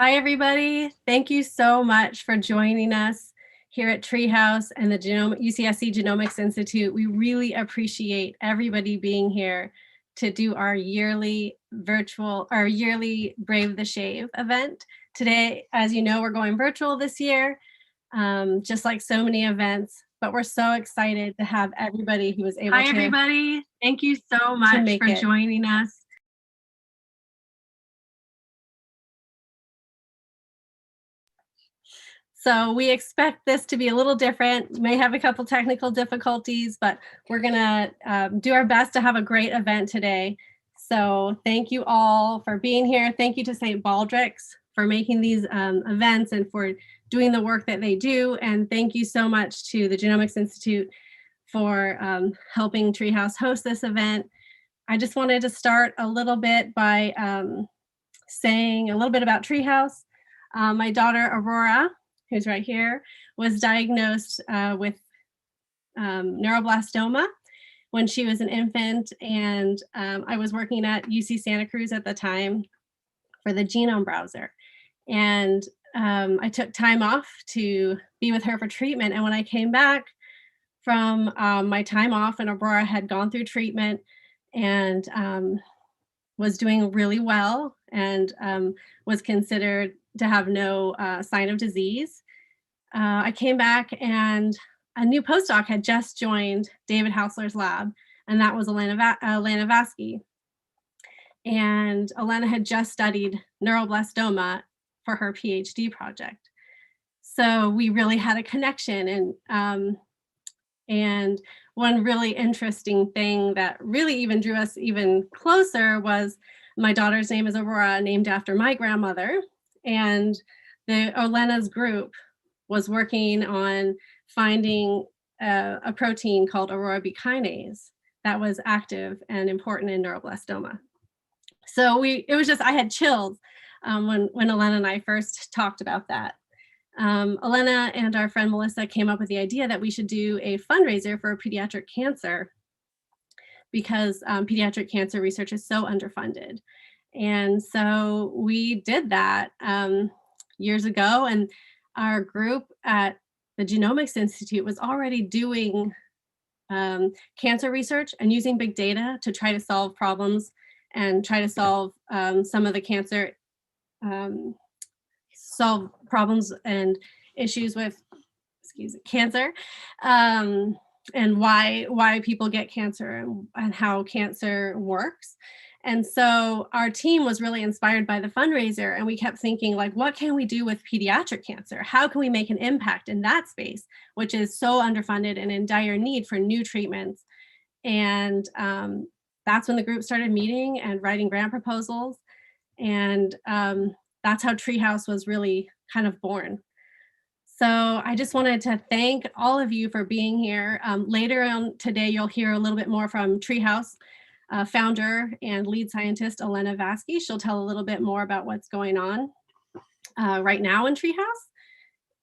Hi, everybody. Thank you so much for joining us here at Treehouse and the UCSC Genomics Institute. We really appreciate everybody being here to do our yearly Brave the Shave event. Today, as you know, we're going virtual this year, just like so many events, but we're so excited to have everybody who was able to. Hi, everybody. Thank you so much for joining us. So we expect this to be a little different. We may have a couple technical difficulties, but we're gonna do our best to have a great event today. So thank you all for being here. Thank you to St. Baldrick's for making these events and for doing the work that they do. And thank you so much to the Genomics Institute for helping Treehouse host this event. I just wanted to start a little bit by saying a little bit about Treehouse. My daughter, Aurora, who's right here, was diagnosed with neuroblastoma when she was an infant. And I was working at UC Santa Cruz at the time for the genome browser. And I took time off to be with her for treatment. And when I came back from my time off, and Aurora had gone through treatment and was doing really well and was considered to have no sign of disease. I came back and a new postdoc had just joined David Hausler's lab, and that was Elena Vasque. And Elena had just studied neuroblastoma for her PhD project. So we really had a connection. And one really interesting thing that really even drew us even closer was my daughter's name is Aurora, named after my grandmother. And the Elena's group was working on finding a protein called Aurora B kinase that was active and important in neuroblastoma. So it was just, I had chills when Elena and I first talked about that. Elena and our friend Melissa came up with the idea that we should do a fundraiser for pediatric cancer because pediatric cancer research is so underfunded. And so we did that years ago, and our group at the Genomics Institute was already doing cancer research and using big data to try to solve problems and try to solve some of the cancer, solve problems and issues with, cancer, and why people get cancer and how cancer works. And so our team was really inspired by the fundraiser, and we kept thinking, like, what can we do with pediatric cancer? How can we make an impact in that space, which is so underfunded and in dire need for new treatments? And that's when the group started meeting and writing grant proposals. And that's how Treehouse was really kind of born. So I just wanted to thank all of you for being here. Later on today, you'll hear a little bit more from Treehouse founder and lead scientist, Elena Vasque. She'll tell a little bit more about what's going on right now in Treehouse.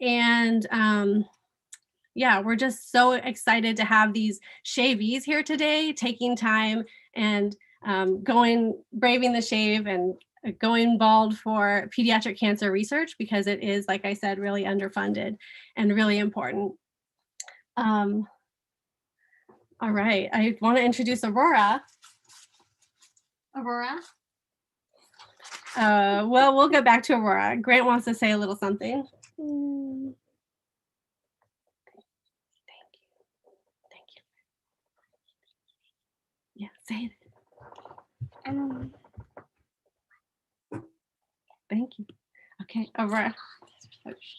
And yeah, we're just so excited to have these shavees here today, taking time and braving the shave and going bald for pediatric cancer research, because it is, like I said, really underfunded and really important. All right, I want to introduce Aurora. Aurora? Well, we'll go back to Aurora. Grant wants to say a little something. Thank you. Yeah, say it. Thank you. Okay, Aurora.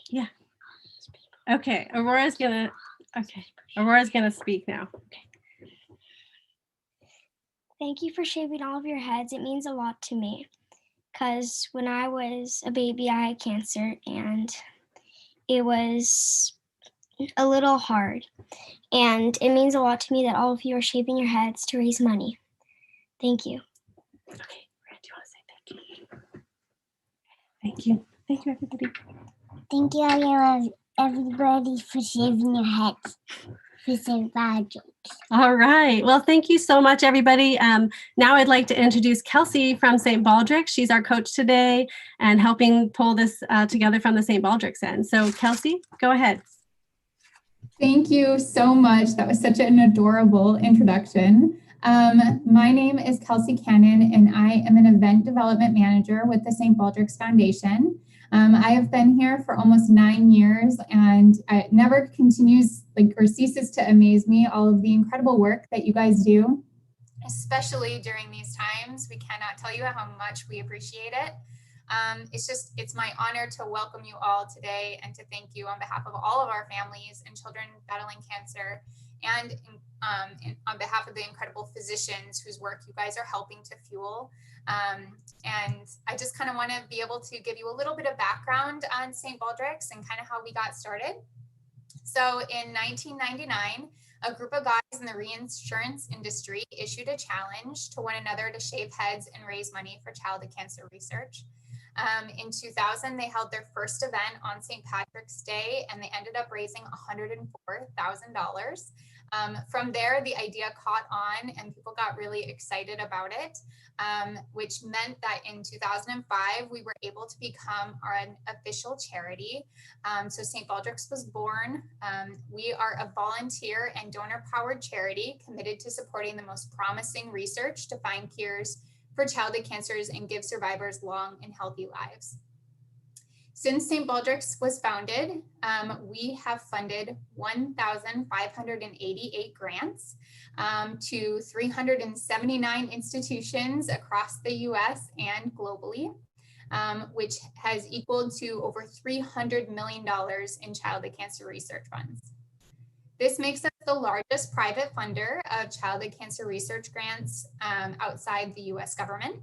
Yeah. Okay, Aurora's gonna speak now. Okay. Thank you for shaving all of your heads. It means a lot to me because when I was a baby, I had cancer and it was a little hard. And it means a lot to me that all of you are shaving your heads to raise money. Thank you. Okay, Grant, do you want to say thank you? Thank you. Thank you, everybody. Thank you, everybody, for shaving your heads. St. Baldrick. All right. Well, thank you so much, everybody. Now I'd like to introduce Kelsey from St. Baldrick. She's our coach today and helping pull this together from the St. Baldrick's end. So Kelsey, go ahead. Thank you so much. That was such an adorable introduction. My name is Kelsey Cannon, and I am an event development manager with the St. Baldrick's Foundation. I have been here for almost 9 years, and it never continues or ceases to amaze me, all of the incredible work that you guys do, especially during these times. We cannot tell you how much we appreciate it. It's my honor to welcome you all today and to thank you on behalf of all of our families and children battling cancer, and on behalf of the incredible physicians whose work you guys are helping to fuel. And I just kind of want to be able to give you a little bit of background on St. Baldrick's and kind of how we got started. So in 1999, a group of guys in the reinsurance industry issued a challenge to one another to shave heads and raise money for childhood cancer research. In 2000, they held their first event on St. Patrick's Day, and they ended up raising $104,000. From there, the idea caught on and people got really excited about it, which meant that in 2005, we were able to become an official charity. So St. Baldrick's was born. We are a volunteer and donor-powered charity committed to supporting the most promising research to find cures for childhood cancers and give survivors long and healthy lives. Since St. Baldrick's was founded, we have funded 1,588 grants to 379 institutions across the US and globally, which has equaled to over $300 million in childhood cancer research funds. This makes us the largest private funder of childhood cancer research grants outside the US government.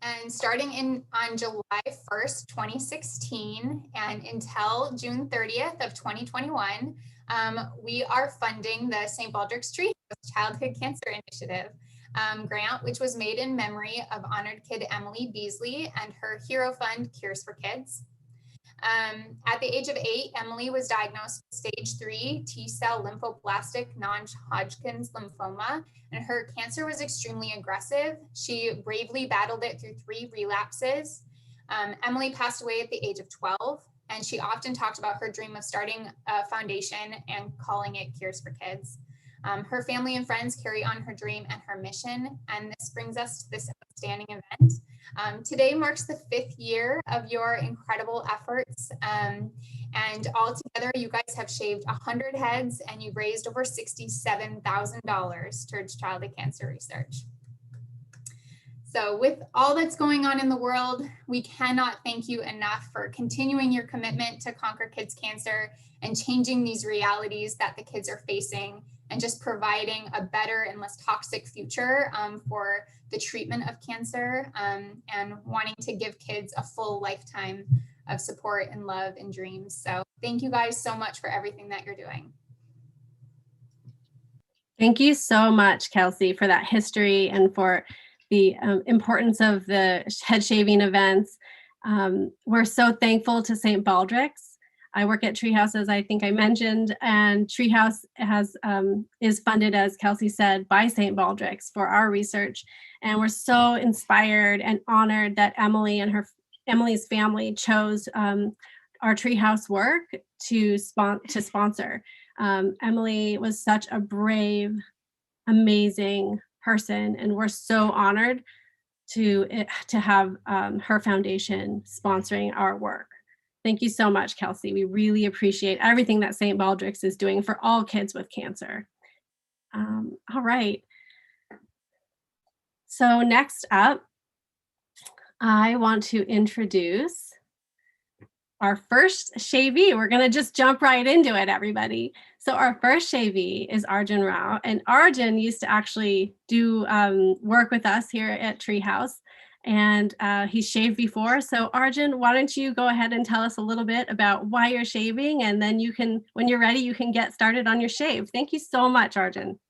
And starting on July 1st, 2016, and until June 30th of 2021, we are funding the St. Baldrick's Treehouse Childhood Cancer Initiative grant, which was made in memory of honored kid Emily Beasley and her hero fund, Cures for Kids. At the age of 8, Emily was diagnosed with stage 3 T-cell lymphoblastic non-Hodgkin's lymphoma, and her cancer was extremely aggressive. She bravely battled it through 3 relapses. Emily passed away at the age of 12, and she often talked about her dream of starting a foundation and calling it Cures for Kids. Her family and friends carry on her dream and her mission, and this brings us to this outstanding event. Today marks the 5th year of your incredible efforts, and all together you guys have shaved 100 heads and you've raised over $67,000 towards childhood cancer research. So with all that's going on in the world, we cannot thank you enough for continuing your commitment to conquer kids' cancer and changing these realities that the kids are facing, and just providing a better and less toxic future for the treatment of cancer, and wanting to give kids a full lifetime of support and love and dreams. So thank you guys so much for everything that you're doing. Thank you so much, Kelsey, for that history and for the importance of the head shaving events. We're so thankful to St. Baldrick's. I work at Treehouse, as I think I mentioned, and Treehouse is funded, as Kelsey said, by St. Baldrick's for our research. And we're so inspired and honored that Emily and Emily's family chose our Treehouse work to sponsor. Emily was such a brave, amazing person, and we're so honored to have her foundation sponsoring our work. Thank you so much, Kelsey. We really appreciate everything that St. Baldrick's is doing for all kids with cancer. All right. So next up, I want to introduce our first shavee. We're going to just jump right into it, everybody. So our first shavee is Arjun Rao, and Arjun used to actually do work with us here at Treehouse, and he's shaved before. So Arjun, why don't you go ahead and tell us a little bit about why you're shaving, and then you can, when you're ready, you can get started on your shave. Thank you so much, Arjun.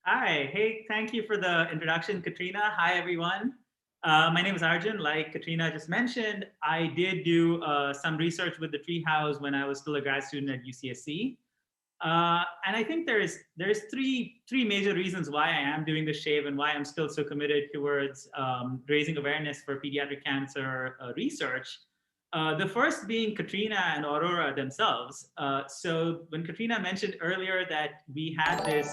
Hi, hey, thank you for the introduction, Katrina. Hi, everyone. My name is Arjun. Like Katrina just mentioned, I did do some research with the Treehouse when I was still a grad student at UCSC. And I think there's three major reasons why I am doing the shave and why I'm still so committed towards raising awareness for pediatric cancer research. The first being Katrina and Aurora themselves. So when Katrina mentioned earlier that we had this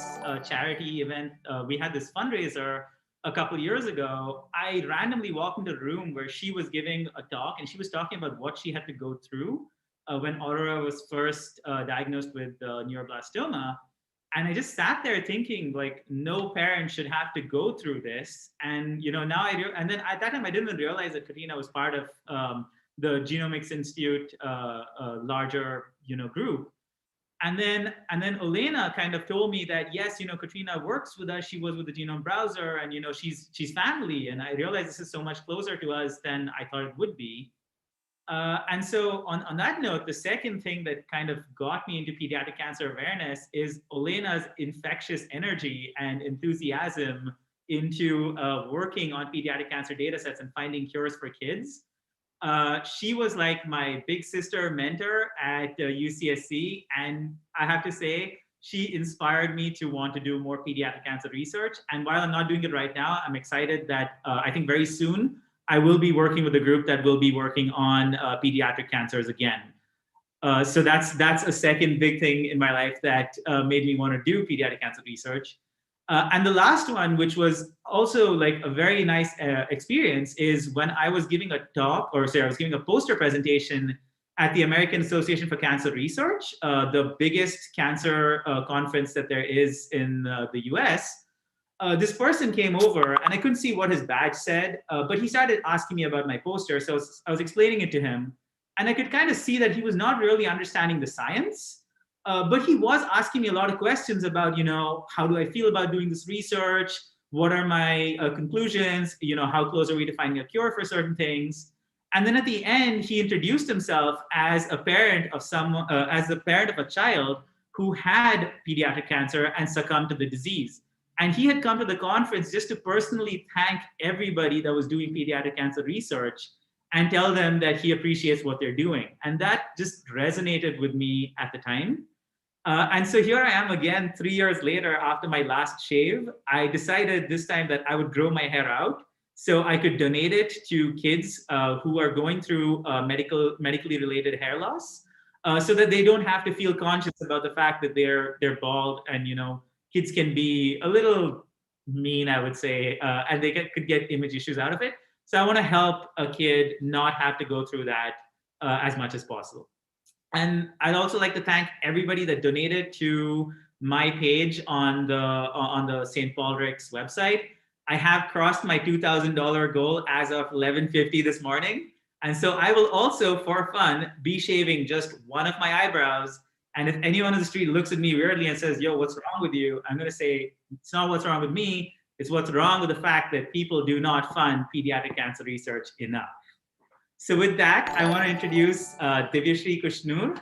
charity event, we had this fundraiser a couple years ago, I randomly walked into a room where she was giving a talk and she was talking about what she had to go through when Aurora was first diagnosed with neuroblastoma. And I just sat there thinking, like, no parent should have to go through this. And now and then at that time I didn't even realize that Katrina was part of the Genomics Institute larger group. And then Elena kind of told me that yes, Katrina works with us. She was with the Genome Browser, and she's family. And I realized this is so much closer to us than I thought it would be. And so on that note, the second thing that kind of got me into pediatric cancer awareness is Elena's infectious energy and enthusiasm into working on pediatric cancer data sets and finding cures for kids. She was like my big sister mentor at UCSC. And I have to say, she inspired me to want to do more pediatric cancer research. And while I'm not doing it right now, I'm excited that I think very soon, I will be working with a group that will be working on pediatric cancers again. So that's a second big thing in my life that made me want to do pediatric cancer research. And the last one, which was also like a very nice experience, is when I was giving a talk, I was giving a poster presentation at the American Association for Cancer Research, the biggest cancer conference that there is in the US. This person came over and I couldn't see what his badge said, but he started asking me about my poster. So I was explaining it to him and I could kind of see that he was not really understanding the science, but he was asking me a lot of questions about, how do I feel about doing this research? What are my conclusions? How close are we to finding a cure for certain things? And then at the end, he introduced himself as a parent of as the parent of a child who had pediatric cancer and succumbed to the disease. And he had come to the conference just to personally thank everybody that was doing pediatric cancer research and tell them that he appreciates what they're doing. And that just resonated with me at the time. And so here I am again, 3 years later, after my last shave. I decided this time that I would grow my hair out so I could donate it to kids who are going through medically related hair loss, so that they don't have to feel conscious about the fact that they're bald. And kids can be a little mean, I would say, and they could get image issues out of it. So I want to help a kid not have to go through that as much as possible. And I'd also like to thank everybody that donated to my page on the St. Baldrick's website. I have crossed my $2,000 goal as of 11:50 this morning. And so I will also, for fun, be shaving just one of my eyebrows. And if anyone on the street looks at me weirdly and says, yo, what's wrong with you? I'm going to say, it's not what's wrong with me. It's what's wrong with the fact that people do not fund pediatric cancer research enough. So with that, I want to introduce Divyashree Kushnur.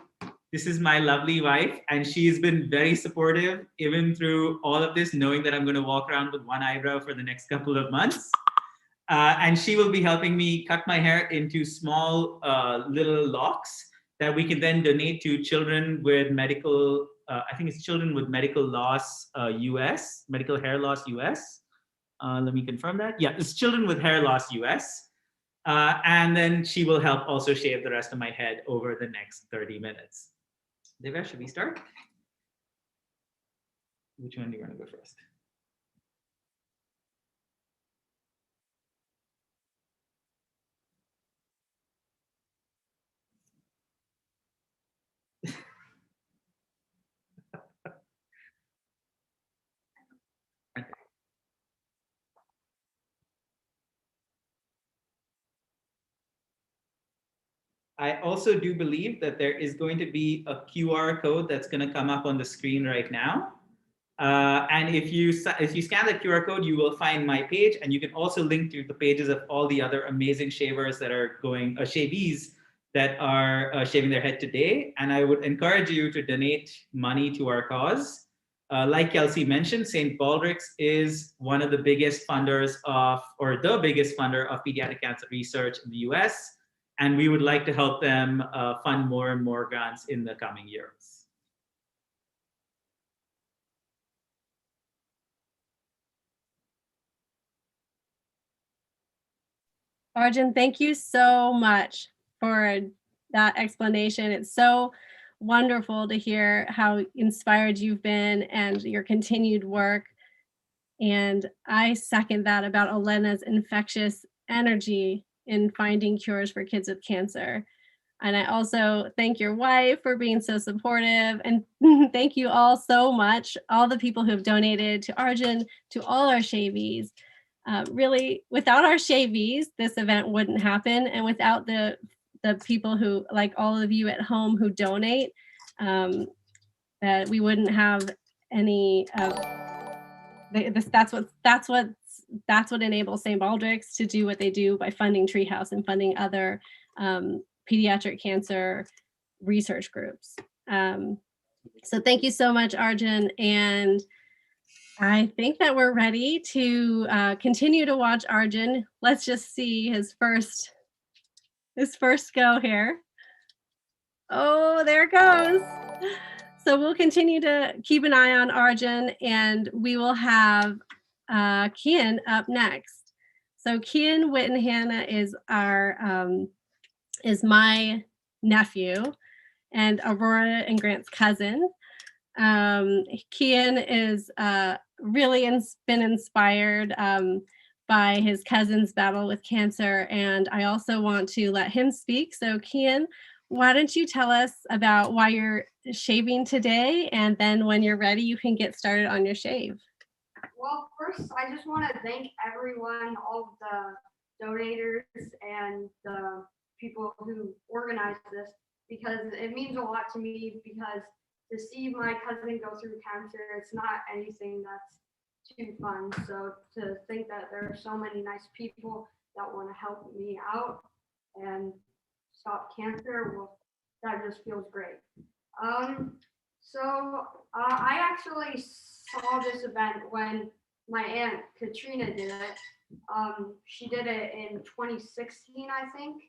This is my lovely wife, and she's been very supportive even through all of this, knowing that I'm going to walk around with one eyebrow for the next couple of months. And she will be helping me cut my hair into small little locks that we can then donate to children with medical, I think it's Children with Medical Loss US, Medical Hair Loss US. Let me confirm that. Yeah, it's Children with Hair Loss US. And then she will help also shave the rest of my head over the next 30 minutes. Divya, should we start? Which one do you want to go first? I also do believe that there is going to be a QR code that's going to come up on the screen right now. And if you scan the QR code, you will find my page, and you can also link to the pages of all the other amazing shavers that are going, shavees that are shaving their head today. And I would encourage you to donate money to our cause. Like Kelsey mentioned, St. Baldrick's is one of the biggest funders of, or the biggest funder of pediatric cancer research in the US. And we would like to help them fund more and more grants in the coming years. Arjun, thank you so much for that explanation. It's so wonderful to hear how inspired you've been and your continued work. And I second that about Elena's infectious energy in finding cures for kids with cancer. And I also thank your wife for being so supportive. And thank you all so much, all the people who have donated to Arjun, to all our shavies. Really, without our shavies, this event wouldn't happen. And without the people who, like all of you at home who donate, that we wouldn't have any that's what enables St. Baldrick's to do what they do by funding Treehouse and funding other pediatric cancer research groups. So thank you so much, Arjun. And I think that we're ready to continue to watch Arjun. Let's just see his first go here. Oh, there it goes. So we'll continue to keep an eye on Arjun, and we will have Kian up next. So Kian Wittenhanna is my nephew and Aurora and Grant's cousin. Kian is really been inspired by his cousin's battle with cancer, and I also want to let him speak. So Kian, why don't you tell us about why you're shaving today, and then when you're ready, you can get started on your shave. Well, first, I just want to thank everyone, all of the donators and the people who organized this, because it means a lot to me, because to see my cousin go through cancer, it's not anything that's too fun. So to think that there are so many nice people that want to help me out and stop cancer, well, that just feels great. I actually saw this event when my aunt Katrina did it. She did it in 2016, I think.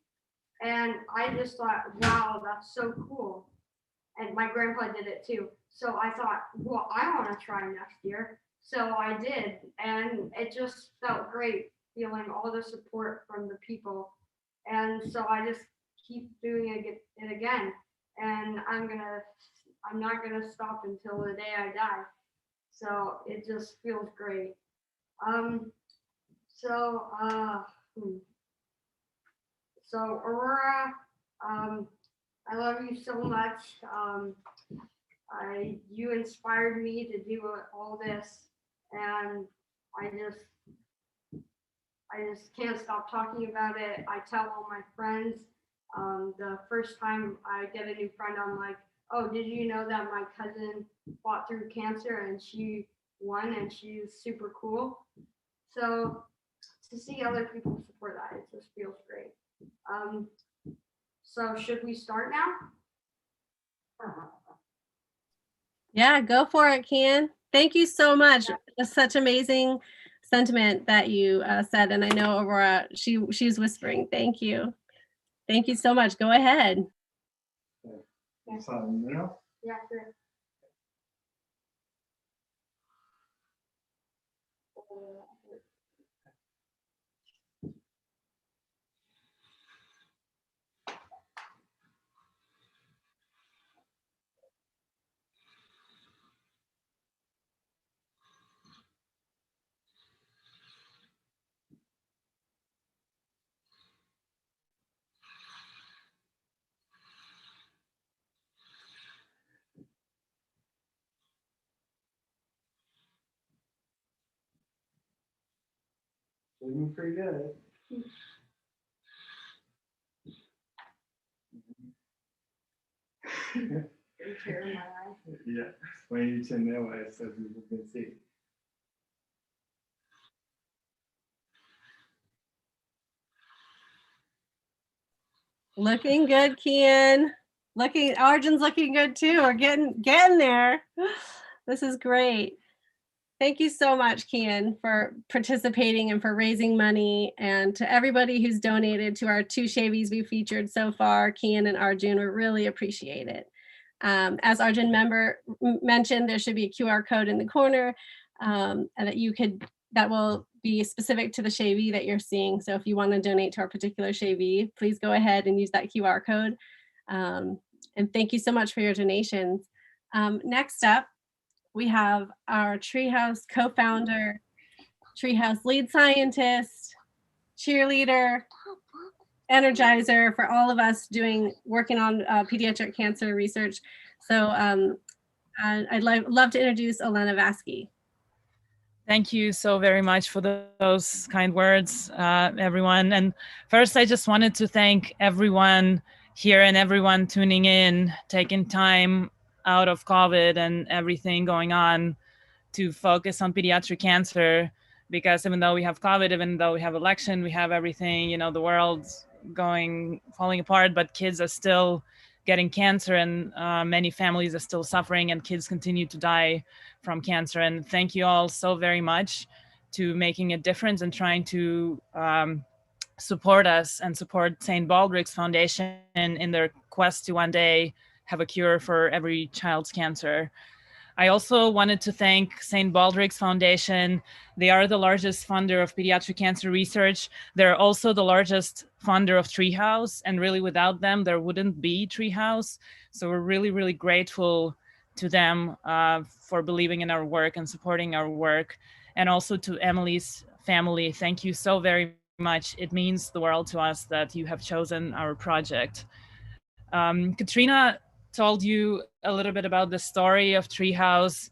And I just thought, wow, that's so cool. And my grandpa did it too. So I thought, well, I want to try next year. So I did. And it just felt great feeling all the support from the people. And so I just keep doing it again. And I'm not gonna stop until the day I die. So it just feels great. So Aurora, I love you so much. You inspired me to do all this, and I just can't stop talking about it. I tell all my friends. The first time I get a new friend, I'm like, oh, did you know that my cousin fought through cancer and she won, and she's super cool. So to see other people support that, it just feels great. So should we start now? Yeah, go for it, Kian. Thank you so much. It's such amazing sentiment that you said, and I know Aurora, she's whispering. Thank you. Thank you so much. Go ahead. Yeah, sure. Looking pretty good. Yeah, when you turn that way, so people can see. Looking good, Kian. Arjun's looking good too. We're getting there. This is great. Thank you so much, Kian, for participating and for raising money, and to everybody who's donated to our two shavies we featured so far, Kian and Arjun. We really appreciate it. As Arjun mentioned, there should be a QR code in the corner and that you could that will be specific to the shavee that you're seeing. So if you want to donate to our particular shavee, please go ahead and use that QR code. And thank you so much for your donations. Next up, we have our Treehouse co-founder, Treehouse lead scientist, cheerleader, energizer for all of us working on pediatric cancer research. So I'd love to introduce Elena Vasque. Thank you so very much for those kind words, everyone. And first, I just wanted to thank everyone here and everyone tuning in, taking time out of COVID and everything going on to focus on pediatric cancer. Because even though we have COVID, even though we have election, we have everything, you know, the world's falling apart, but kids are still getting cancer, and many families are still suffering, and kids continue to die from cancer. And thank you all so very much to making a difference and trying to support us and support St. Baldrick's Foundation in their quest to one day have a cure for every child's cancer. I also wanted to thank St. Baldrick's Foundation. They are the largest funder of pediatric cancer research. They're also the largest funder of Treehouse, and really without them, there wouldn't be Treehouse. So we're really, really grateful to them for believing in our work and supporting our work. And also to Emily's family, thank you so very much. It means the world to us that you have chosen our project. Katrina told you a little bit about the story of Treehouse.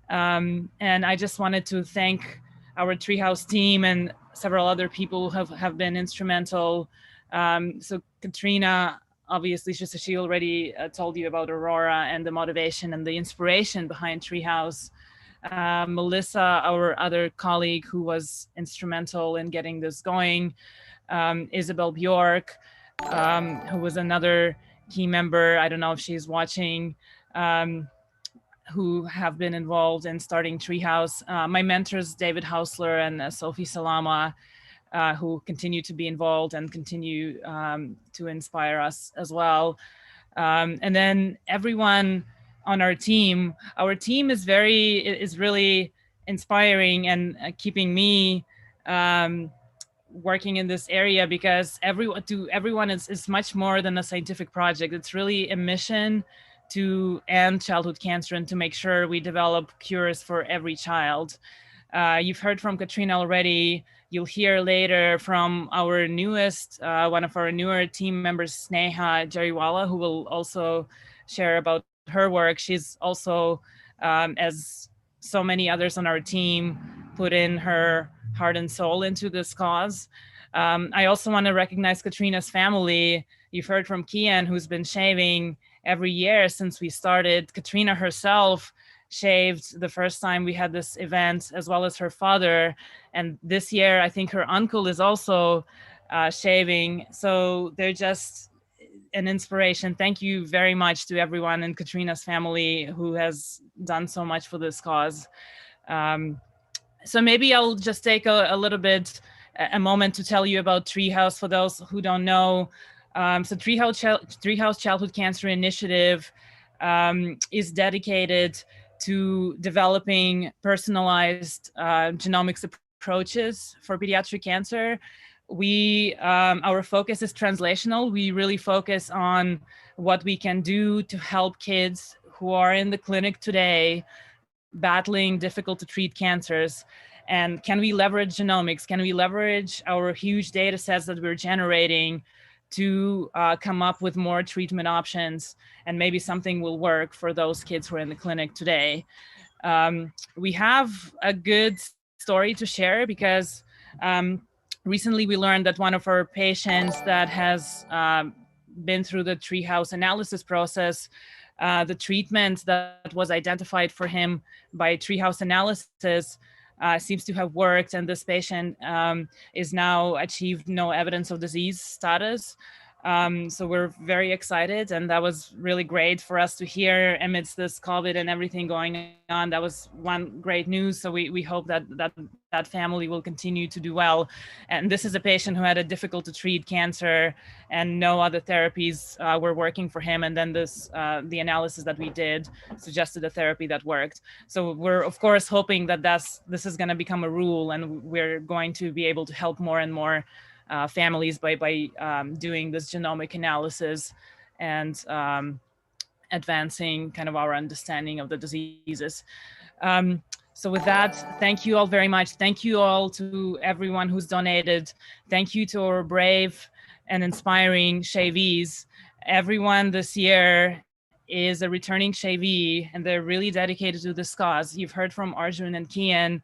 And I just wanted to thank our Treehouse team and several other people who have been instrumental. So Katrina, obviously, she already told you about Aurora and the motivation and the inspiration behind Treehouse. Melissa, our other colleague who was instrumental in getting this going. Isabel Bjork, who was another key member, I don't know if she's watching, who have been involved in starting Treehouse. My mentors, David Hausler and Sophie Salama, who continue to be involved and continue to inspire us as well. And then everyone on our team is really inspiring and keeping me working in this area, because everyone is much more than a scientific project. It's really a mission to end childhood cancer and to make sure we develop cures for every child. You've heard from Katrina already. You'll hear later from our newest, one of our newer team members, Sneha Jariwala, who will also share about her work. She's also, as so many others on our team, put in her heart and soul into this cause. I also want to recognize Katrina's family. You've heard from Kian, who's been shaving every year since we started. Katrina herself shaved the first time we had this event, as well as her father. And this year, I think her uncle is also shaving. So they're just an inspiration. Thank you very much to everyone in Katrina's family who has done so much for this cause. So maybe I'll just take a little bit, a moment to tell you about Treehouse for those who don't know. So Treehouse Childhood Cancer Initiative is dedicated to developing personalized genomics approaches for pediatric cancer. Our focus is translational. We really focus on what we can do to help kids who are in the clinic today battling difficult to treat cancers. And can we leverage genomics? Can we leverage our huge data sets that we're generating to come up with more treatment options, and maybe something will work for those kids who are in the clinic today? We have a good story to share, because recently we learned that one of our patients that has been through the Treehouse analysis process, the treatment that was identified for him by Treehouse analysis seems to have worked, and this patient is now achieved no evidence of disease status. So we're very excited, and that was really great for us to hear amidst this COVID and everything going on. That was one great news. So we hope that family will continue to do well. And this is a patient who had a difficult to treat cancer, and no other therapies were working for him. And then the analysis that we did suggested a therapy that worked. So we're of course hoping that this is going to become a rule, and we're going to be able to help more and more families by doing this genomic analysis and advancing kind of our understanding of the diseases. So with that, thank you all very much. Thank you all to everyone who's donated. Thank you to our brave and inspiring Shavees. Everyone this year is a returning Shavee, and they're really dedicated to this cause. You've heard from Arjun and Kian.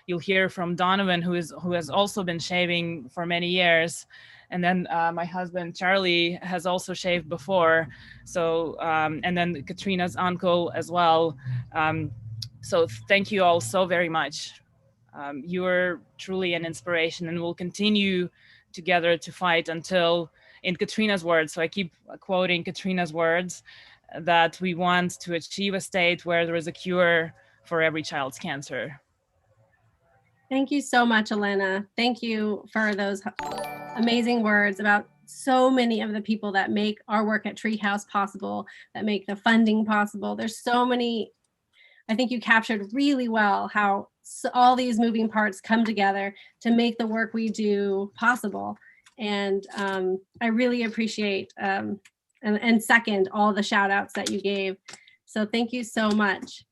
You'll hear from Donovan, who has also been shaving for many years. And then my husband, Charlie, has also shaved before. So, and then Katrina's uncle as well. So thank you all so very much. You are truly an inspiration, and we'll continue together to fight until, in Katrina's words, so I keep quoting Katrina's words, that we want to achieve a state where there is a cure for every child's cancer. Thank you so much, Elena. Thank you for those amazing words about so many of the people that make our work at Treehouse possible, that make the funding possible. There's so many. I think you captured really well how all these moving parts come together to make the work we do possible. And I really appreciate and second all the shout outs that you gave. So thank you so much.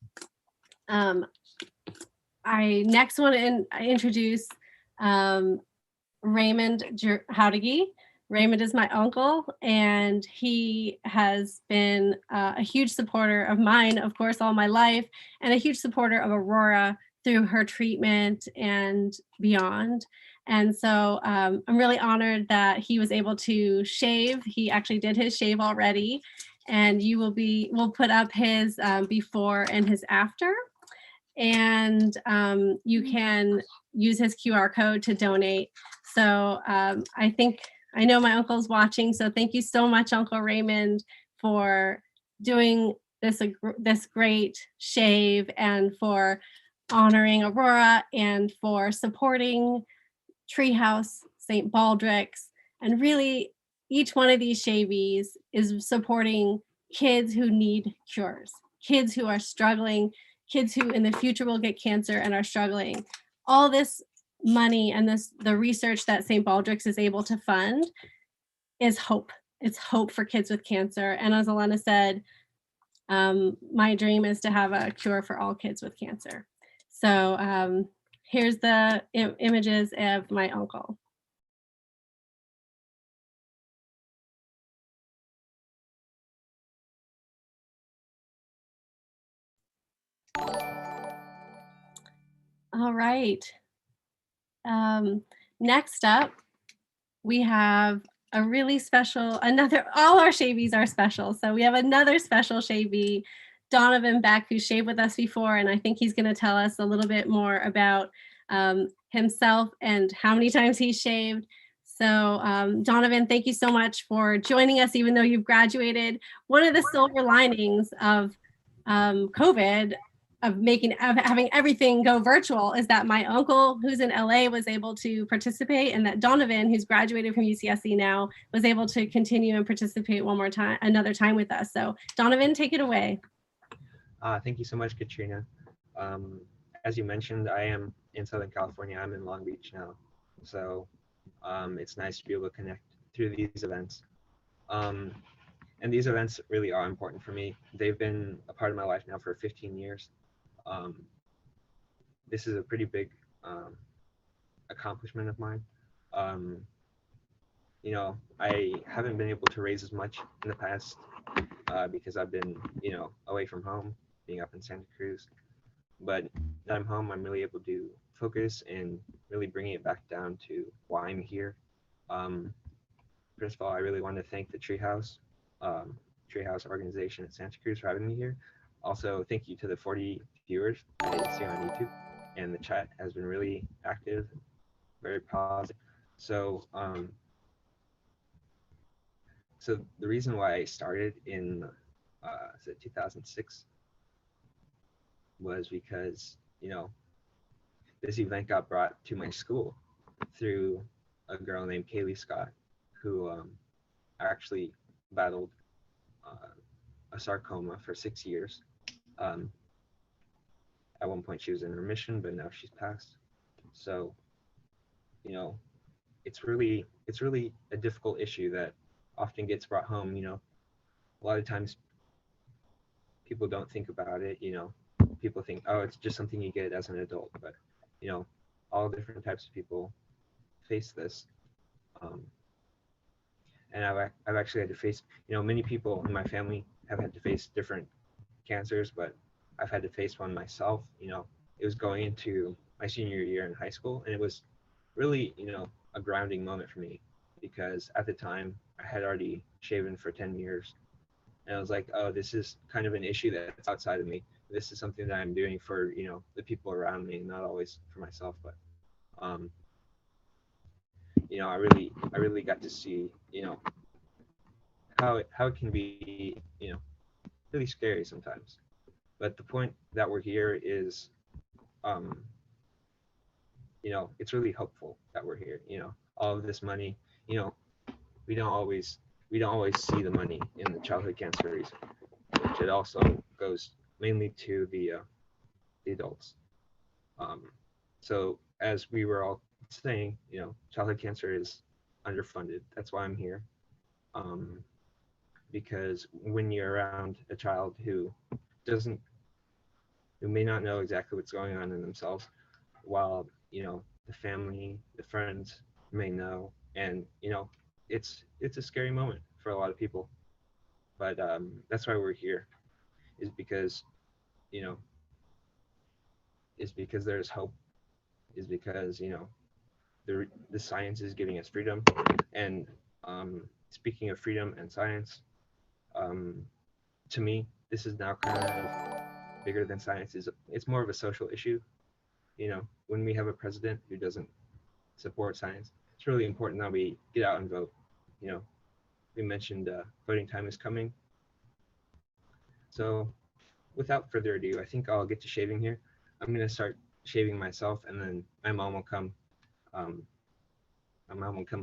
I next want to introduce Raymond Howdigi. Raymond is my uncle, and he has been a huge supporter of mine, of course, all my life, and a huge supporter of Aurora through her treatment and beyond. And so I'm really honored that he was able to shave. He actually did his shave already, and we'll put up his before and his after. And you can use his QR code to donate. So I know my uncle's watching, so thank you so much, Uncle Raymond, for doing this great shave and for honoring Aurora and for supporting Treehouse, St. Baldrick's, and really each one of these shavees is supporting kids who need cures, kids who are struggling, kids who in the future will get cancer and are struggling. All this money and the research that St. Baldrick's is able to fund is hope. It's hope for kids with cancer. And as Elena said, my dream is to have a cure for all kids with cancer. So here's the images of my uncle. All right. Next up, we have a really special, all our shavees are special. So we have another special shavee, Donovan Beck, who shaved with us before. And I think he's going to tell us a little bit more about himself and how many times he's shaved. So Donovan, thank you so much for joining us, even though you've graduated. One of the silver linings of COVID, of having everything go virtual, is that my uncle, who's in LA, was able to participate, and that Donovan, who's graduated from UCSC now, was able to continue and participate another time with us. So Donovan, take it away. Thank you so much, Katrina. As you mentioned, I am in Southern California. I'm in Long Beach now. So it's nice to be able to connect through these events. And these events really are important for me. They've been a part of my life now for 15 years. This is a pretty big accomplishment of mine. You know, I haven't been able to raise as much in the past because I've been, you know, away from home, being up in Santa Cruz. But now I'm home, I'm really able to focus and really bringing it back down to why I'm here. First of all, I really want to thank the Treehouse organization at Santa Cruz for having me here. Also, thank you to the 40 viewers that I see on YouTube, and the chat has been really active, very positive. So So the reason why I started in 2006 was because, you know, this event got brought to my school through a girl named Kaylee Scott, who actually battled a sarcoma for 6 years. At one point she was in remission, but now she's passed. So, you know, it's really a difficult issue that often gets brought home. You know, a lot of times people don't think about it. You know, people think, oh, it's just something you get as an adult, but you know, all different types of people face this. And I've actually had to face, you know, many people in my family have had to face different cancers, but I've had to face one myself. You know, it was going into my senior year in high school, and it was really, you know, a grounding moment for me, because at the time I had already shaven for 10 years, and I was like, oh, this is kind of an issue that's outside of me. This is something that I'm doing for, you know, the people around me, not always for myself. But you know, I really got to see, you know, how it can be, you know, really scary sometimes. But the point that we're here is, you know, it's really hopeful that we're here. You know, all of this money, you know, we don't always see the money in the childhood cancer reason, which it also goes mainly to the adults. So as we were all saying, you know, childhood cancer is underfunded. That's why I'm here. Because when you're around a child who may not know exactly what's going on in themselves, while, you know, the family, the friends may know, and you know, it's a scary moment for a lot of people. But that's why we're here, is because, you know, is because there's hope, is because, you know, the science is giving us freedom. And speaking of freedom and science, to me, this is now kind of bigger than science. It's more of a social issue. You know, when we have a president who doesn't support science, it's really important that we get out and vote. You know, we mentioned voting time is coming. So without further ado, I think I'll get to shaving here. I'm going to start shaving myself, and then my mom will come.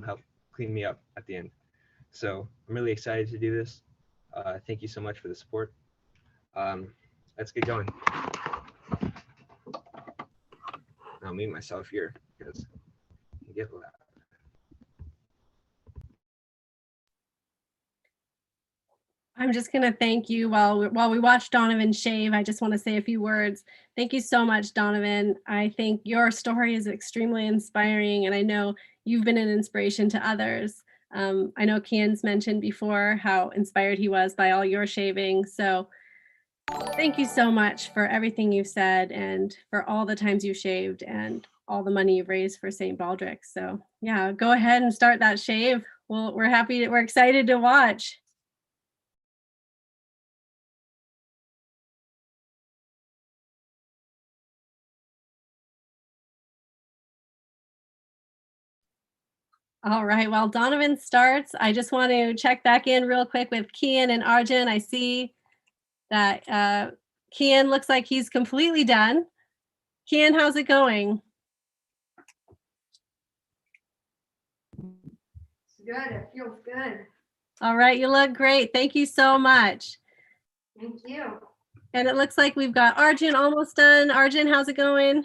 Help clean me up at the end. So I'm really excited to do this. Thank you so much for the support. Let's get going. I'll mute myself here because I get loud. I'm just going to thank you while we watch Donovan shave. I just want to say a few words. Thank you so much, Donovan. I think your story is extremely inspiring, and I know you've been an inspiration to others. I know Kian's mentioned before how inspired he was by all your shaving. So thank you so much for everything you've said, and for all the times you shaved, and all the money you've raised for St. Baldrick. So yeah, go ahead and start that shave. Well, we're excited to watch. All right, while Donovan starts, I just want to check back in real quick with Kian and Arjun. I see that Kian looks like he's completely done. Kian, how's it going? It's good. It feels good. All right, you look great. Thank you so much. Thank you. And it looks like we've got Arjun almost done. Arjun, how's it going?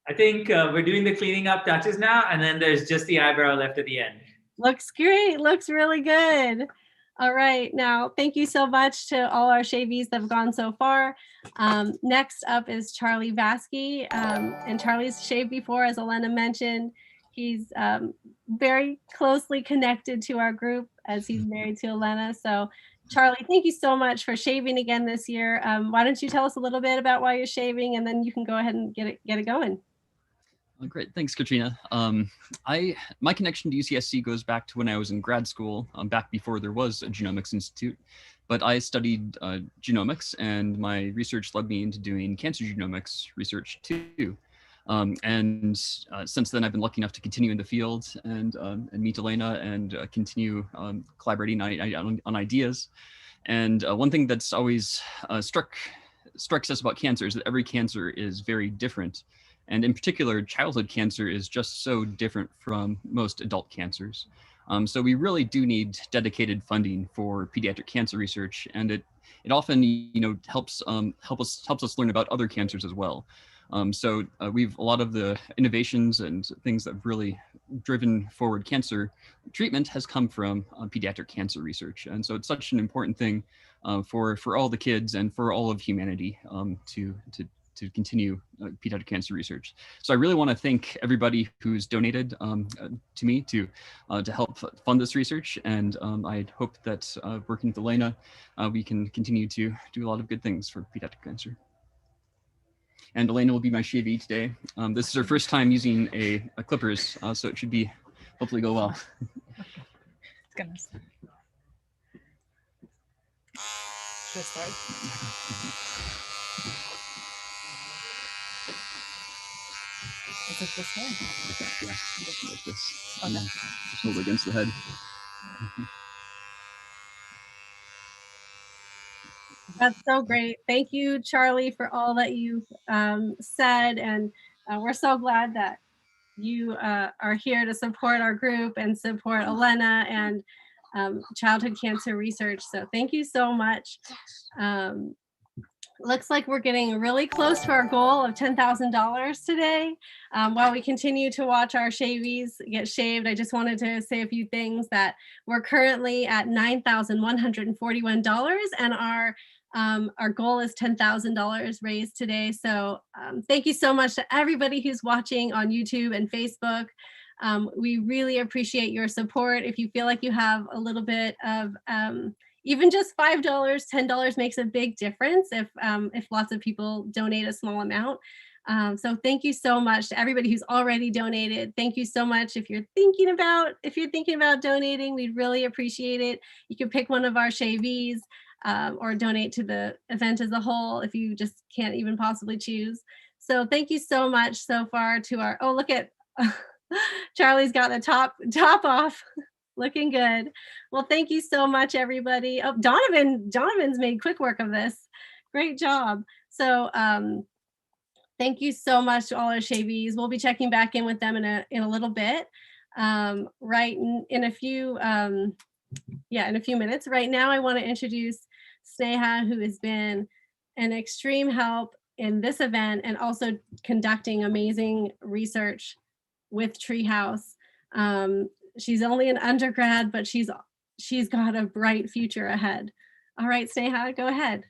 I think we're doing the cleaning up touches now, and then there's just the eyebrow left at the end. Looks great. Looks really good. All right. Now, thank you so much to all our shavies that have gone so far. Next up is Charlie Vasque. And Charlie's shaved before, as Elena mentioned. He's very closely connected to our group, as he's married to Elena. So Charlie, thank you so much for shaving again this year. Why don't you tell us a little bit about why you're shaving, and then you can go ahead and get it going. Great, thanks, Katrina. My connection to UCSC goes back to when I was in grad school, back before there was a genomics institute. But I studied genomics, and my research led me into doing cancer genomics research too. Since then, I've been lucky enough to continue in the field and meet Elena and continue collaborating on ideas. And one thing that's always strikes us about cancer is that every cancer is very different. And in particular, childhood cancer is just so different from most adult cancers. So we really do need dedicated funding for pediatric cancer research, and it often helps us learn about other cancers as well. So we've a lot of the innovations and things that have really driven forward cancer treatment has come from pediatric cancer research, and so it's such an important thing for all the kids and for all of humanity to continue pediatric cancer research. So I really want to thank everybody who's donated to me to help fund this research, and I hope that working with Elena, we can continue to do a lot of good things for pediatric cancer. And Elena will be my shavee today. This is her first time using a clippers, so it should be hopefully go well. Goodness. Should I start? Is it this way? Yeah, like this. Okay. Just hold it against the head. That's so great. Thank you, Charlie, for all that you've said. And we're so glad that you are here to support our group and support Elena and childhood cancer research. So thank you so much. Looks like we're getting really close to our goal of $10,000 today. While we continue to watch our shavees get shaved, I just wanted to say a few things that we're currently at $9,141, and our goal is $10,000 raised today. So thank you so much to everybody who's watching on YouTube and Facebook. We really appreciate your support. If you feel like you have a little bit of even just $5, $10 makes a big difference if lots of people donate a small amount. So thank you so much to everybody who's already donated. Thank you so much. If you're thinking about donating, we'd really appreciate it. You can pick one of our shavees or donate to the event as a whole if you just can't even possibly choose. So thank you so much so far to our, oh, look at Charlie's got the top off. Looking good. Well, thank you so much, everybody. Oh, Donovan's made quick work of this. Great job. So thank you so much to all our shavees. We'll be checking back in with them in a little bit. In a few minutes. Right now, I want to introduce Sneha, who has been an extreme help in this event and also conducting amazing research with Treehouse. She's only an undergrad, but she's got a bright future ahead. All right, Sneha, go ahead.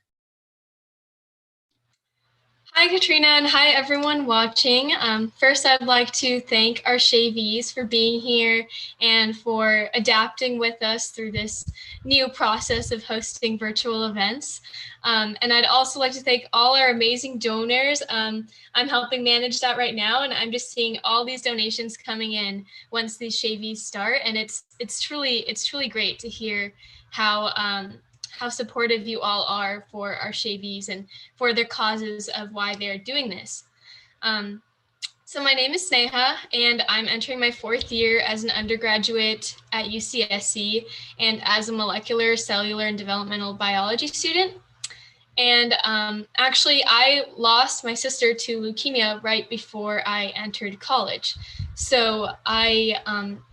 Hi, Katrina, and hi, everyone watching. First, I'd like to thank our shavees for being here and for adapting with us through this new process of hosting virtual events. And I'd also like to thank all our amazing donors. I'm helping manage that right now, and I'm just seeing all these donations coming in once these shavees start. And it's truly great to hear how supportive you all are for our shavees and for their causes of why they're doing this. So my name is Sneha, and I'm entering my 4th year as an undergraduate at UCSC and as a molecular, cellular, and developmental biology student. And actually, I lost my sister to leukemia right before I entered college. So I,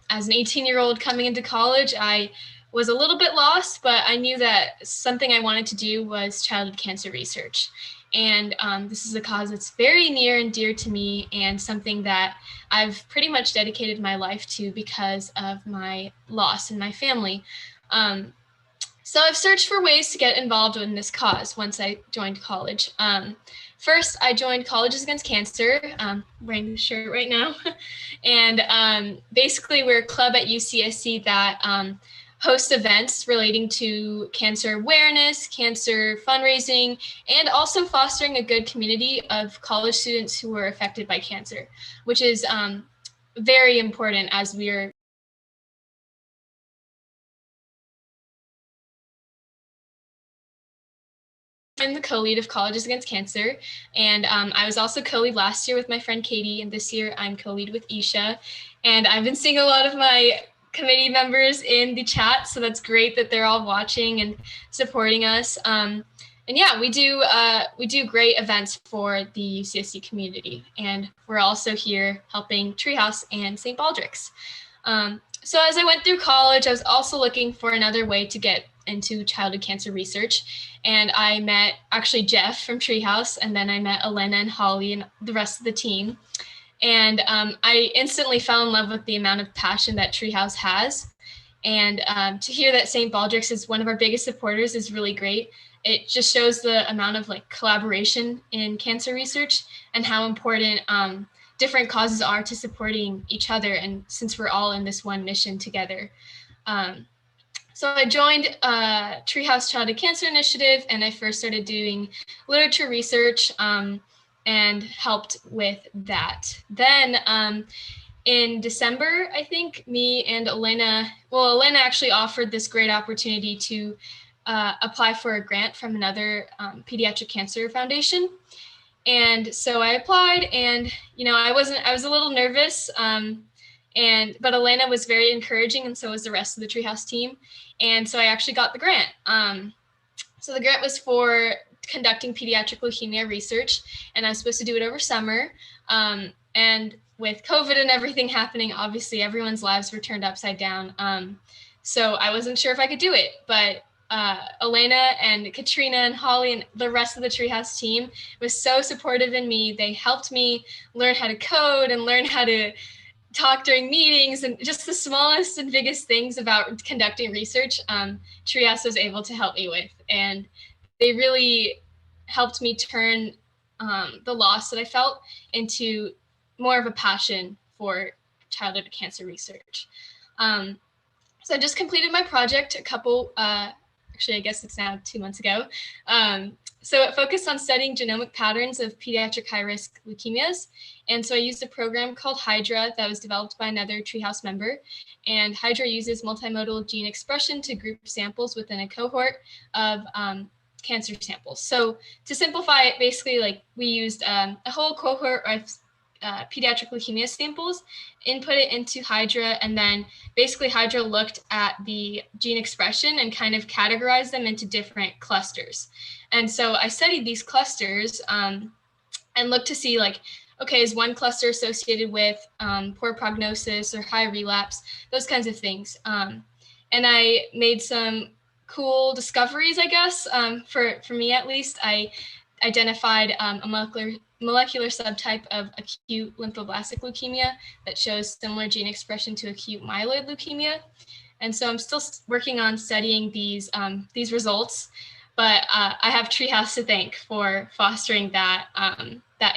as an 18-year-old coming into college, I was a little bit lost, but I knew that something I wanted to do was childhood cancer research. And this is a cause that's very near and dear to me and something that I've pretty much dedicated my life to because of my loss in my family. So I've searched for ways to get involved in this cause once I joined college. First, I joined Colleges Against Cancer, wearing the shirt right now. And basically, we're a club at UCSC that host events relating to cancer awareness, cancer fundraising, and also fostering a good community of college students who were affected by cancer, which is very important as we are am the co-lead of Colleges Against Cancer. And I was also co-lead last year with my friend Katie, and this year I'm co-lead with Isha. And I've been seeing a lot of my committee members in the chat, so that's great that they're all watching and supporting us. And yeah, we do great events for the UCSC community, and we're also here helping Treehouse and St. Baldrick's. So as I went through college, I was also looking for another way to get into childhood cancer research, and I met actually Jeff from Treehouse, and then I met Elena and Holly and the rest of the team. And I instantly fell in love with the amount of passion that Treehouse has. And to hear that St. Baldrick's is one of our biggest supporters is really great. It just shows the amount of collaboration in cancer research and how important different causes are to supporting each other. And since we're all in this one mission together. So I joined Treehouse Childhood Cancer Initiative, and I first started doing literature research and helped with that. Then in December, I think me and Elena actually offered this great opportunity to apply for a grant from another pediatric cancer foundation. And so I applied, and I was a little nervous, but Elena was very encouraging, and so was the rest of the Treehouse team. And so I actually got the grant. So the grant was for conducting pediatric leukemia research, and I was supposed to do it over summer. And with COVID and everything happening, obviously everyone's lives were turned upside down. So I wasn't sure if I could do it, but Elena and Katrina and Holly and the rest of the Treehouse team was so supportive in me. They helped me learn how to code and learn how to talk during meetings, and just the smallest and biggest things about conducting research, Treehouse was able to help me with. And they really helped me turn the loss that I felt into more of a passion for childhood cancer research. So I just completed my project actually, I guess it's now 2 months ago. So it focused on studying genomic patterns of pediatric high-risk leukemias. And so I used a program called Hydra that was developed by another Treehouse member. And Hydra uses multimodal gene expression to group samples within a cohort of cancer samples. So to simplify it, basically, we used a whole cohort of pediatric leukemia samples, input it into Hydra, and then basically Hydra looked at the gene expression and kind of categorized them into different clusters. And so I studied these clusters and looked to see okay, is one cluster associated with poor prognosis or high relapse, those kinds of things. And I made some cool discoveries, I guess, for me at least. I identified a molecular subtype of acute lymphoblastic leukemia that shows similar gene expression to acute myeloid leukemia. And so I'm still working on studying these results, but I have Treehouse to thank for fostering that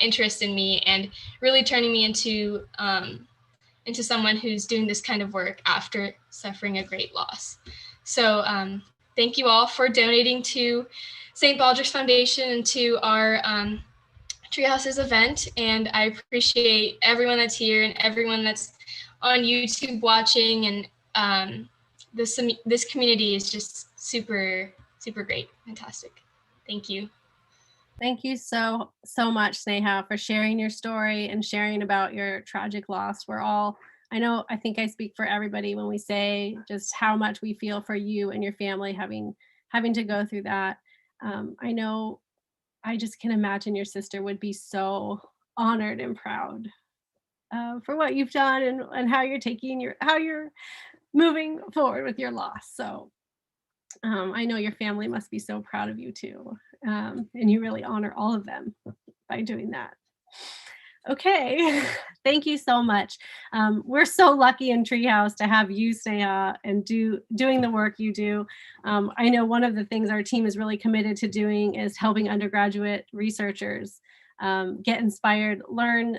interest in me and really turning me into someone who's doing this kind of work after suffering a great loss. So thank you all for donating to St. Baldrick's Foundation and to our Treehouse's event. And I appreciate everyone that's here and everyone that's on YouTube watching. And this community is just super, super great. Fantastic. Thank you. Thank you so much, Sneha, for sharing your story and sharing about your tragic loss. I think I speak for everybody when we say just how much we feel for you and your family having to go through that. I just can imagine your sister would be so honored and proud for what you've done and how you're moving forward with your loss. So I know your family must be so proud of you too. And you really honor all of them by doing that. Okay, thank you so much. We're so lucky in Treehouse to have you, Sneha, and doing the work you do. I know one of the things our team is really committed to doing is helping undergraduate researchers get inspired, learn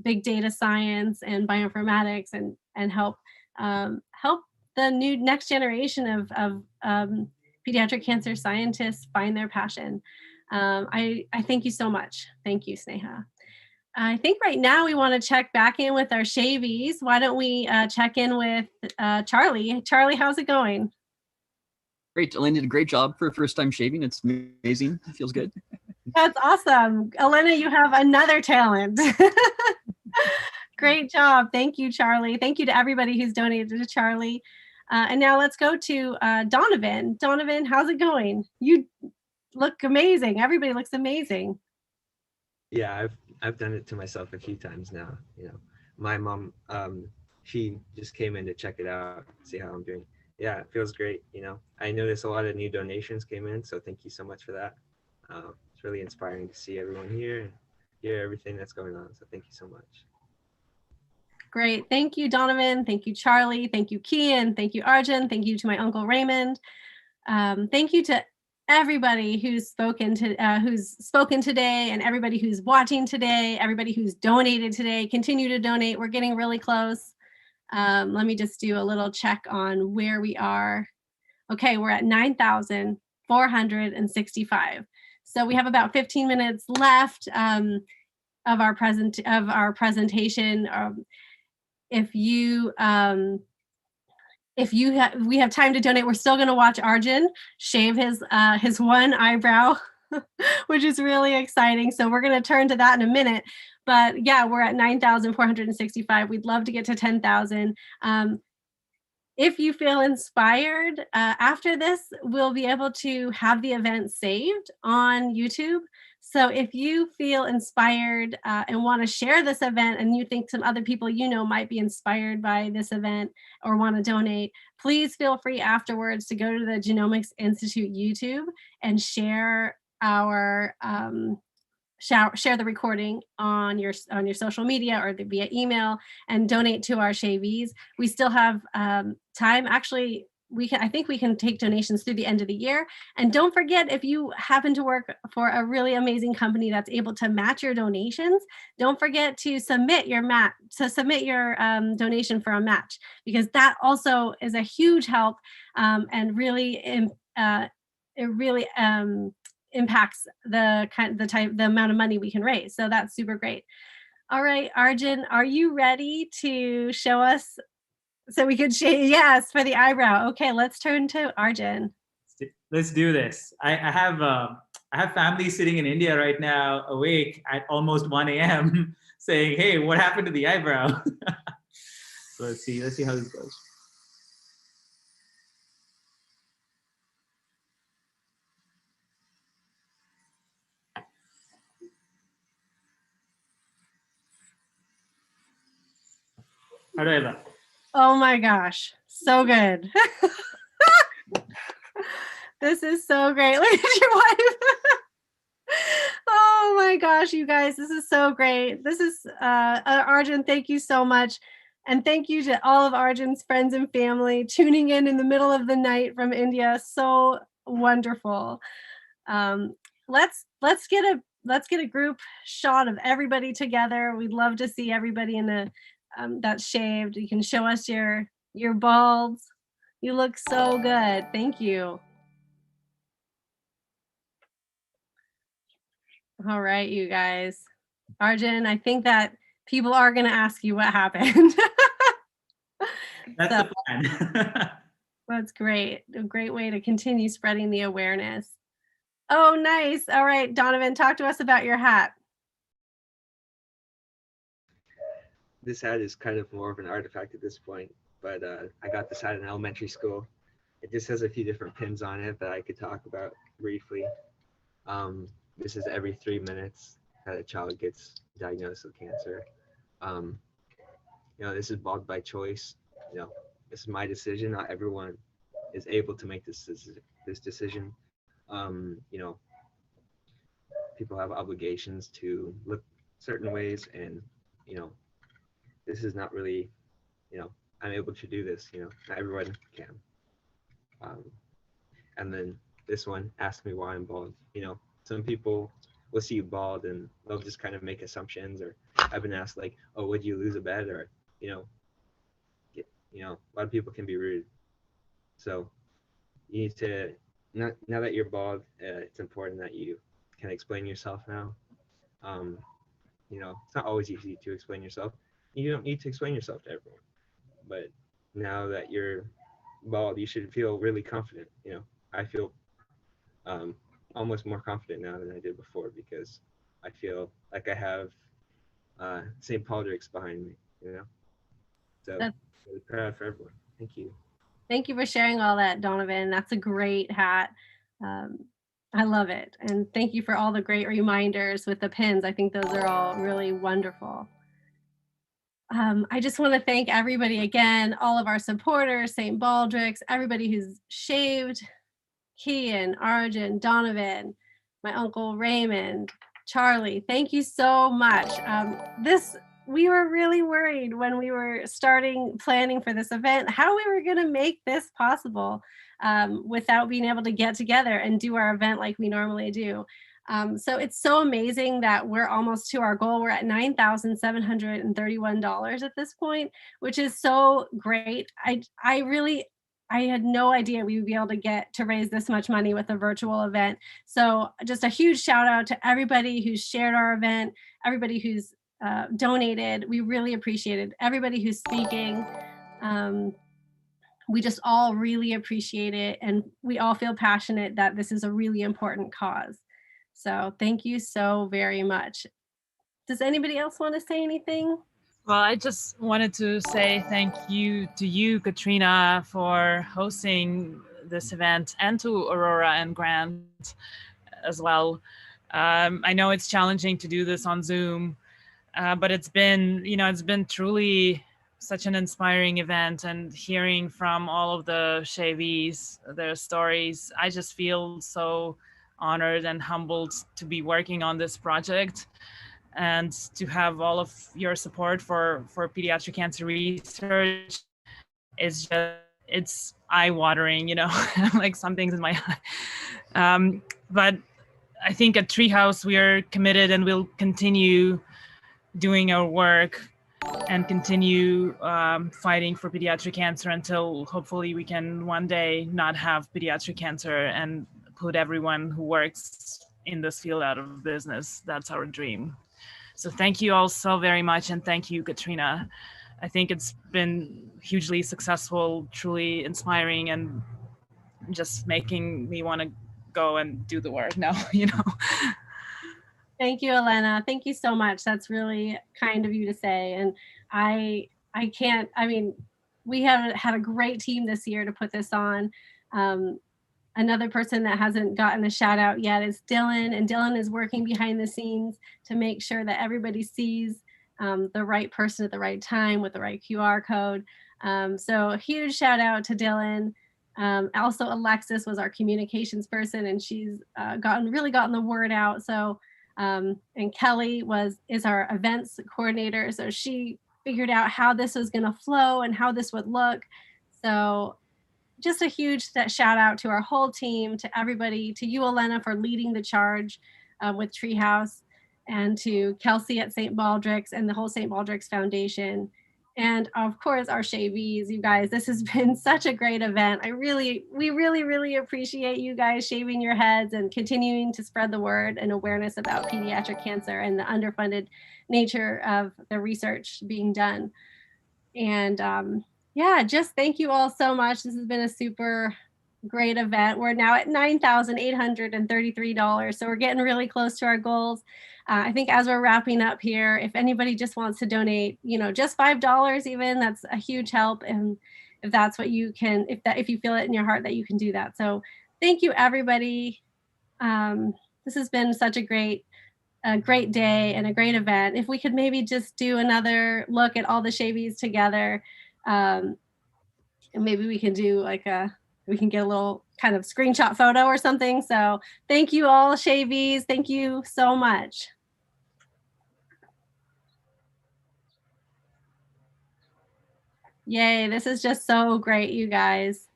big data science and bioinformatics, and help the next generation of pediatric cancer scientists find their passion. I thank you so much. Thank you, Sneha. I think right now we want to check back in with our shavies. Why don't we check in with Charlie? Charlie, how's it going? Great, Elena did a great job for first time shaving. It's amazing. It feels good. That's awesome. Elena, you have another talent. Great job. Thank you, Charlie. Thank you to everybody who's donated to Charlie. And now let's go to Donovan. Donovan, how's it going? You look amazing. Everybody looks amazing. Yeah, I've done it to myself a few times now. You know, my mom, she just came in to check it out, see how I'm doing. Yeah, it feels great. You know, I noticed a lot of new donations came in, so thank you so much for that. It's really inspiring to see everyone here and hear everything that's going on. So thank you so much. Great. Thank you, Donovan. Thank you, Charlie. Thank you, Kian. Thank you, Arjun. Thank you to my Uncle Raymond. Thank you to everybody who's spoken today, and everybody who's watching today, everybody who's donated today. Continue to donate. We're getting really close. Let me just do a little check on where we are. Okay, we're at 9,465. So we have about 15 minutes left of our presentation. We have time to donate, we're still going to watch Arjun shave his one eyebrow, which is really exciting. So we're going to turn to that in a minute. But yeah, we're at 9,465. We'd love to get to 10,000. If you feel inspired, after this, we'll be able to have the event saved on YouTube. So if you feel inspired and want to share this event, and you think some other people you know might be inspired by this event or want to donate, please feel free afterwards to go to the Genomics Institute YouTube and share our share the recording on your social media or via email, and donate to our shavees. We still have time. Actually, I think we can take donations through the end of the year. And don't forget, if you happen to work for a really amazing company that's able to match your donations, don't forget to submit your donation for a match, because that also is a huge help, and really impacts the amount of money we can raise. So that's super great. All right, Arjun, are you ready to show us so we could shave? Yes, for the eyebrow. Okay, let's turn to Arjun. Let's do this. I have family sitting in India right now, awake at almost 1 a.m. saying, "Hey, what happened to the eyebrow?" So let's see how this goes. How do I look? Oh my gosh, so good. This is so great. Look at your wife. Oh my gosh, you guys, this is so great. This is Arjun, thank you so much. And thank you to all of Arjun's friends and family tuning in the middle of the night from India. So wonderful. Let's get a group shot of everybody together. We'd love to see everybody in the that's shaved. You can show us your balds. You look so good. Thank you. All right, you guys. Arjun, I think that people are going to ask you what happened. That's the plan. That's great. A great way to continue spreading the awareness. Oh, nice. All right, Donovan, talk to us about your hat. This hat is kind of more of an artifact at this point, but I got this hat in elementary school. It just has a few different pins on it that I could talk about briefly. This is every 3 minutes that a child gets diagnosed with cancer. This is bald by choice. This is my decision. Not everyone is able to make this decision. People have obligations to look certain ways, and this is not really, I'm able to do this. Not everyone can. And then this one, ask me why I'm bald. Some people will see you bald and they'll just kind of make assumptions, or I've been asked like, oh, would you lose a bet? Or, a lot of people can be rude. So you need to, now that you're bald, it's important that you can explain yourself now. It's not always easy to explain yourself. You don't need to explain yourself to everyone. But now that you're bald, you should feel really confident, I feel almost more confident now than I did before, because I feel like I have St. Baldrick's behind me, you know? So That's- really proud for everyone. Thank you. Thank you for sharing all that, Donovan. That's a great hat. I love it. And thank you for all the great reminders with the pins. I think those are all really wonderful. I just want to thank everybody again, all of our supporters, St. Baldrick's, everybody who's shaved, Kian, Arjun, Donovan, my uncle Raymond, Charlie. Thank you so much. We were really worried when we were planning for this event, how we were going to make this possible without being able to get together and do our event like we normally do. So it's so amazing that we're almost to our goal. We're at $9,731 at this point, which is so great. I had no idea we would be able to get to raise this much money with a virtual event. So just a huge shout out to everybody who's shared our event, everybody who's donated. We really appreciate it. Everybody who's speaking. We just all really appreciate it. And we all feel passionate that this is a really important cause. So thank you so very much. Does anybody else want to say anything? Well, I just wanted to say thank you to you, Katrina, for hosting this event, and to Aurora and Grant as well. I know it's challenging to do this on Zoom, but it's been truly such an inspiring event, and hearing from all of the shavees, their stories, I just feel so honored and humbled to be working on this project, and to have all of your support for pediatric cancer research is just, it's eye-watering, like some things in my eye. But I think at Treehouse we are committed, and we'll continue doing our work and continue fighting for pediatric cancer until hopefully we can one day not have pediatric cancer and put everyone who works in this field out of business. That's our dream. So thank you all so very much, and thank you, Katrina. I think it's been hugely successful, truly inspiring, and just making me want to go and do the work now, Thank you, Elena. Thank you so much. That's really kind of you to say. And we have had a great team this year to put this on. Another person that hasn't gotten a shout out yet is Dylan, and Dylan is working behind the scenes to make sure that everybody sees the right person at the right time with the right QR code. So a huge shout out to Dylan. Also, Alexis was our communications person, and she's really gotten the word out. So, and Kelly is our events coordinator. So she figured out how this was going to flow and how this would look. So just a huge shout out to our whole team, to everybody, to you, Elena, for leading the charge with Treehouse, and to Kelsey at St. Baldrick's and the whole St. Baldrick's Foundation. And of course, our shavees, you guys, this has been such a great event. We really appreciate you guys shaving your heads and continuing to spread the word and awareness about pediatric cancer and the underfunded nature of the research being done. And yeah, just thank you all so much. This has been a super great event. We're now at $9,833. So we're getting really close to our goals. I think as we're wrapping up here, if anybody just wants to donate, just $5 even, that's a huge help. And if that's what you can, if you feel it in your heart that you can do that. So thank you, everybody. This has been such a great day and a great event. If we could maybe just do another look at all the shavees together, and maybe we can do we can get a little kind of screenshot photo or something. So thank you all, shavees. Thank you so much. Yay, this is just so great, you guys.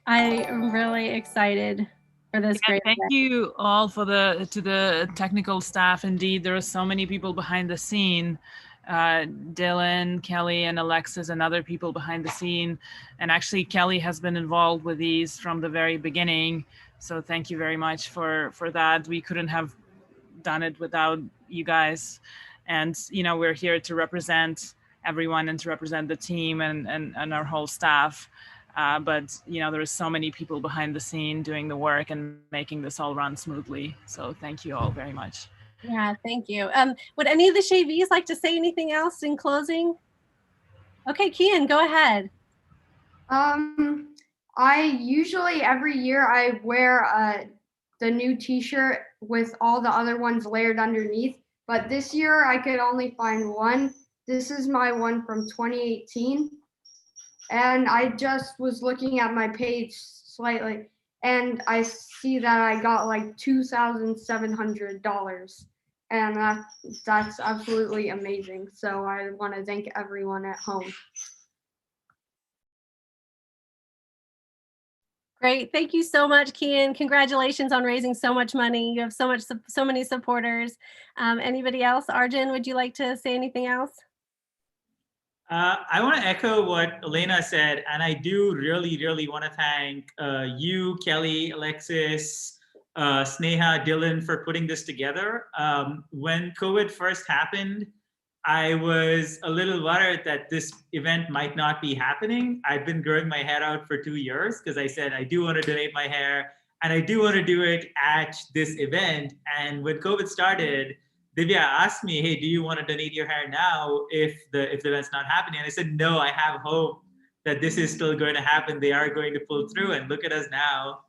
I am really excited for this great thank event. you all to the technical staff. Indeed, there are so many people behind the scene. Dylan, Kelly, and Alexis, and other people behind the scene. And actually, Kelly has been involved with these from the very beginning. So thank you very much for that. We couldn't have done it without you guys. And, we're here to represent everyone and to represent the team and our whole staff. But there are so many people behind the scene doing the work and making this all run smoothly. So thank you all very much. Yeah, thank you. Would any of the Shavees like to say anything else in closing? Okay, Kian, go ahead. I usually every year I wear the new t-shirt with all the other ones layered underneath, but this year I could only find one. This is my one from 2018. And I just was looking at my page slightly and I see that I got like $2,700. And that's absolutely amazing. So I want to thank everyone at home. Great. Thank you so much, Kian. Congratulations on raising so much money. You have so many supporters. Anybody else? Arjun, would you like to say anything else? I want to echo what Elena said, and I do really want to thank you, Kelly, Alexis, Sneha, Dylan for putting this together. When COVID first happened, I was a little worried that this event might not be happening. I've been growing my hair out for 2 years because I said I do want to donate my hair and I do want to do it at this event. And when COVID started, Divya asked me, hey, do you want to donate your hair now if the event's not happening? And I said, no, I have hope that this is still going to happen. They are going to pull through, and look at us now.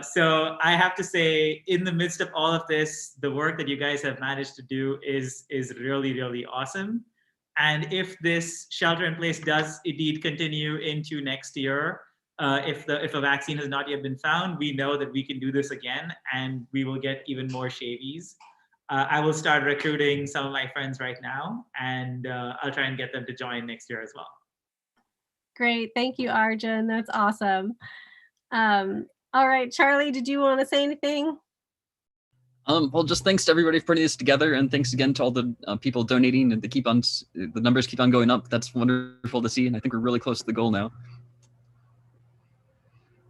So I have to say, in the midst of all of this, the work that you guys have managed to do is really awesome. And if this shelter in place does indeed continue into next year, if a vaccine has not yet been found, we know that we can do this again, and we will get even more Shavies. I will start recruiting some of my friends right now, and I'll try and get them to join next year as well. Great. Thank you, Arjun. That's awesome. All right, Charlie, did you want to say anything? Well, just thanks to everybody for putting this together, and thanks again to all the people donating, and the numbers keep on going up. That's wonderful to see, and I think we're really close to the goal now.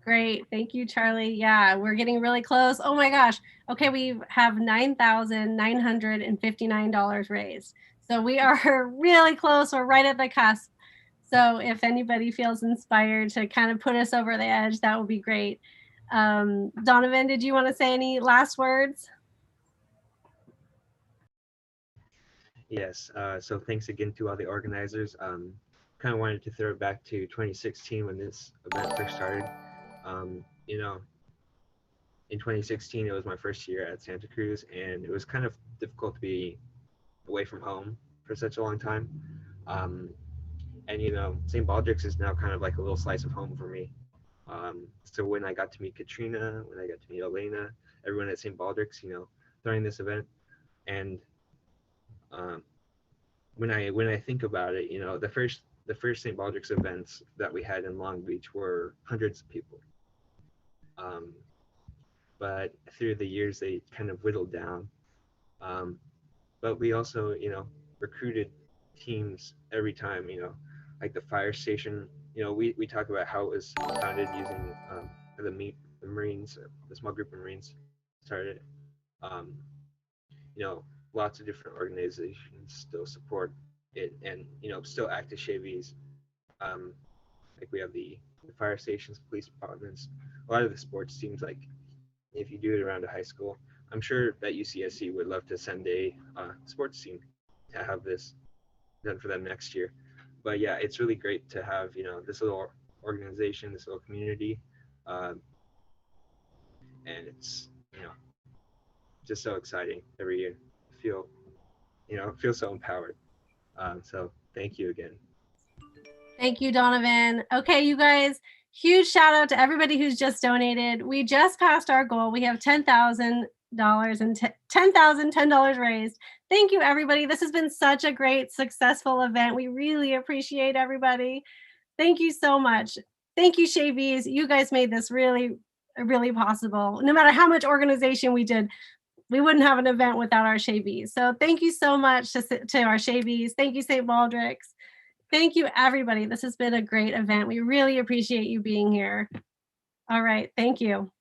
Great. Thank you, Charlie. Yeah, we're getting really close. Oh my gosh. Okay, we have $9,959 raised. So we are really close. We're right at the cusp. So if anybody feels inspired to kind of put us over the edge, that would be great. Donovan, did you want to say any last words? Yes. So thanks again to all the organizers. Kind of wanted to throw it back to 2016 when this event first started. In 2016, it was my first year at Santa Cruz, and it was kind of difficult to be away from home for such a long time. And St. Baldrick's is now kind of like a little slice of home for me. So when I got to meet Katrina, when I got to meet Elena, everyone at St. Baldrick's, during this event, and when I think about it, the first St. Baldrick's events that we had in Long Beach were hundreds of people. But through the years, they kind of whittled down. But we also, recruited teams every time, like the fire station. We talk about how it was founded using the Marines, the small group of Marines started. Lots of different organizations still support it, and still act as Shavies. Like we have the fire stations, police departments, a lot of the sports teams. Like if you do it around a high school, I'm sure that UCSC would love to send a sports team to have this done for them next year. But yeah, it's really great to have this little organization, this little community, and it's just so exciting every year. Feel so empowered. So thank you again. Thank you, Donovan. Okay, you guys, huge shout out to everybody who's just donated. We just passed our goal. We have $10,000 and $10,010 raised. Thank you, everybody. This has been such a great, successful event. We really appreciate everybody. Thank you so much. Thank you, Shavies. You guys made this really, really possible. No matter how much organization we did, we wouldn't have an event without our Shavies. So thank you so much to our Shavies. Thank you, St. Baldrick's. Thank you, everybody. This has been a great event. We really appreciate you being here. All right. Thank you.